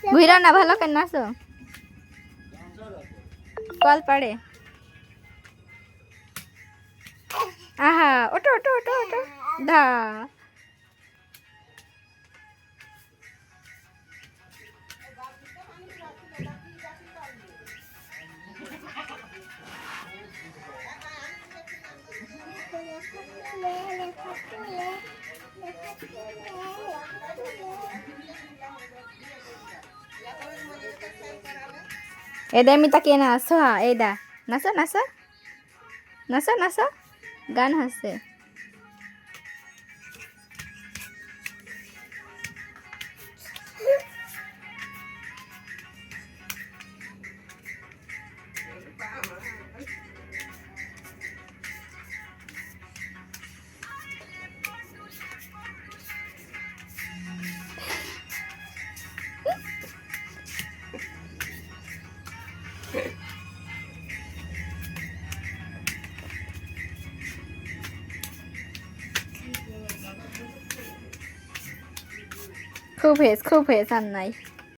ঘুরা না ভালো কেন নাচো কল পাড়ে আহা ওটো ওটো ওটো ওটো দা এদা আমি তাকিয়ে না আসো হা এদা নাচো নাচো নাচো নাচো গান হাসে খুব হেস আর নাই